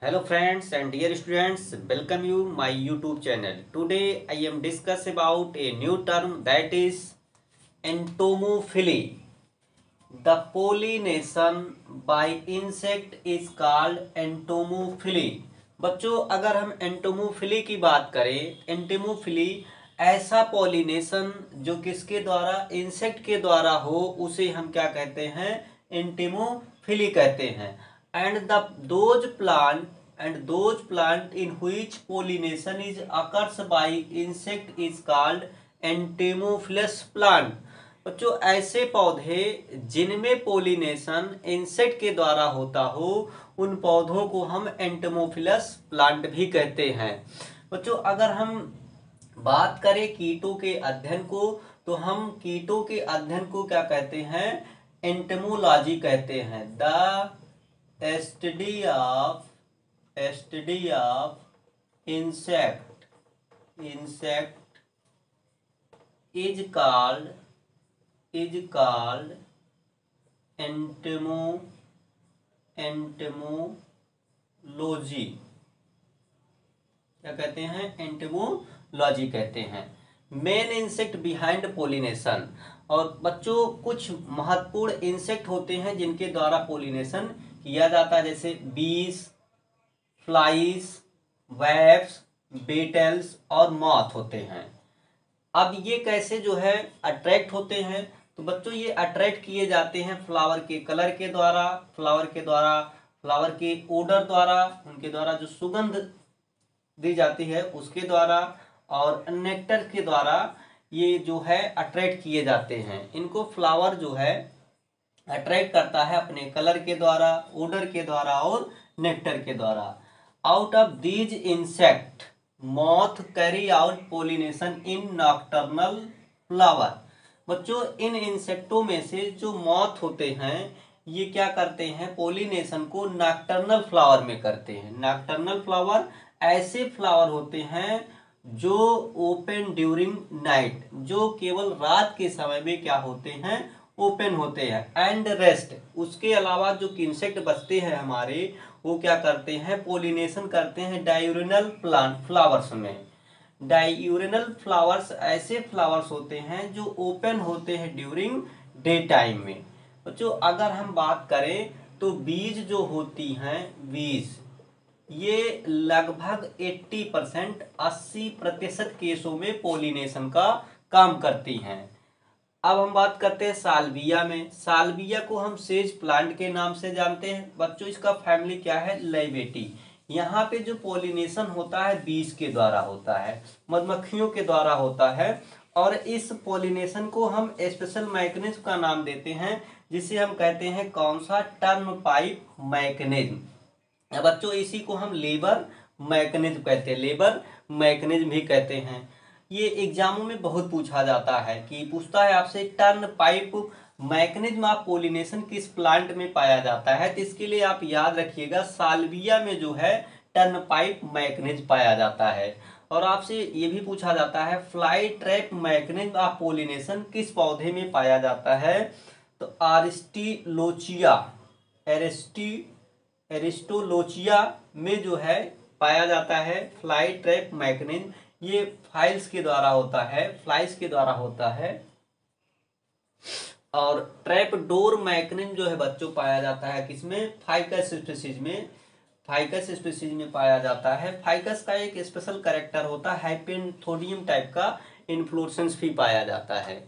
Hello friends and dear students, welcome you my YouTube channel. Today I am discuss about a new term that is entomophily. The pollination by insect is called entomophily. बच्चों अगर हम entomophily की बात करें, entomophily ऐसा pollination जो किसके द्वारा, इंसेक्ट के द्वारा हो, उसे हम क्या कहते हैं, एंटोमोफिली कहते हैं. And the those plant in which pollination is occurs by insect is called entomophilous plant. बच्चों ऐसे पौधे जिनमें पोलिनेशन इंसेक्ट के द्वारा होता हो, उन पौधों को हम एंटोमोफिलस प्लांट भी कहते हैं. बच्चों अगर हम बात करें कीटों के अध्ययन को, तो हम कीटों के अध्ययन को क्या कहते हैं, एंटोमोलॉजी कहते हैं. The study of insect is called entomology. क्या कहते हैं, एंटोमोलॉजी कहते हैं. Main insect behind pollination. और बच्चों कुछ महत्वपूर्ण इंसेक्ट होते हैं जिनके द्वारा पोलिनेशन किया जाता है, जैसे बीज, फ्लाइज, वेव्स, बीटल्स और मॉथ होते हैं. अब ये कैसे जो है अट्रैक्ट होते हैं, तो बच्चों ये अट्रैक्ट किए जाते हैं फ्लावर के कलर के द्वारा, फ्लावर के ओडर द्वारा, उनके द्वारा जो सुगंध दी जाती है उसके द्वारा, और नेक्टर के द्वारा ये जो है अट्रैक्ट किए जाते हैं. इनको फ्लावर जो है अट्रैक्ट करता है अपने कलर के द्वारा, ओडर के द्वारा और नेक्टर के द्वारा. Out of these insect moth carry out pollination in nocturnal flower. बच्चों इन इंसेक्टों में से जो मॉथ होते हैं ये क्या करते हैं, पोलिनेशन को नॉक्टर्नल फ्लावर में करते हैं. नॉक्टर्नल फ्लावर ऐसे फ्लावर होते हैं जो ओपन ड्यूरिंग नाइट, जो केवल रात के समय में क्या होते हैं, ओपन होते हैं. एंड रेस्ट, उसके अलावा जो इंसेक्ट बचते हैं हमारे, वो क्या करते हैं, पोलिनेशन करते हैं डायूरिनल प्लांट फ्लावर्स में. डायूरिनल फ्लावर्स ऐसे फ्लावर्स होते हैं जो ओपन होते हैं ड्यूरिंग डे टाइम में. बच्चों अगर हम बात करें तो बीज जो होती हैं, बीज ये लगभग 80% केसों में पोलिनेशन का काम करती हैं. अब हम बात करते हैं साल्विया में. साल्विया को हम सेज प्लांट के नाम से जानते हैं. बच्चों इसका फैमिली क्या है, लाइबेटी. यहाँ पे जो पोलिनेशन होता है बीज के द्वारा होता है, मधुमक्खियों के द्वारा होता है, और इस पोलिनेशन को हम स्पेशल मैकेनिज्म का नाम देते हैं, जिसे हम कहते हैं कौन सा, टर्न पाइप मैकेनिज्म. बच्चों इसी को हम लेबर मैकेनिज्म कहते हैं, लेबर मैकेनिज्म भी कहते हैं. ये एग्जामों में बहुत पूछा जाता है कि पूछता है आपसे turn pipe mechanism of pollination किस प्लांट में पाया जाता है, तो इसके लिए आप याद रखिएगा साल्विया में जो है टर्न पाइप मैकेनिज्म पाया जाता है. और आपसे ये भी पूछा जाता है fly trap mechanism of pollination किस पौधे में पाया जाता है, तो एरिस्टोलोचिया में जो है पाया जाता है फ्लाई ट्रैप मैकेनिज्म. ये फ्लाइज के द्वारा होता है. और ट्रैप डोर मैकेनिज्म जो है बच्चों पाया जाता है किसमें, फाइकस स्पीशीज में पाया जाता है. फाइकस का एक स्पेशल कैरेक्टर होता है, हाइपेंथोडियम टाइप का इन्फ्लोरेसेंस भी पाया जाता है.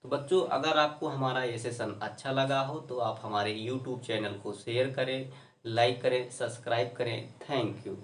तो बच्चों अगर आपको हमारा ये सेशन अच्छा लगा हो तो आप हमारे YouTube चैनल को शेयर करें, लाइक करें, सब्सक्राइब करें. Thank you.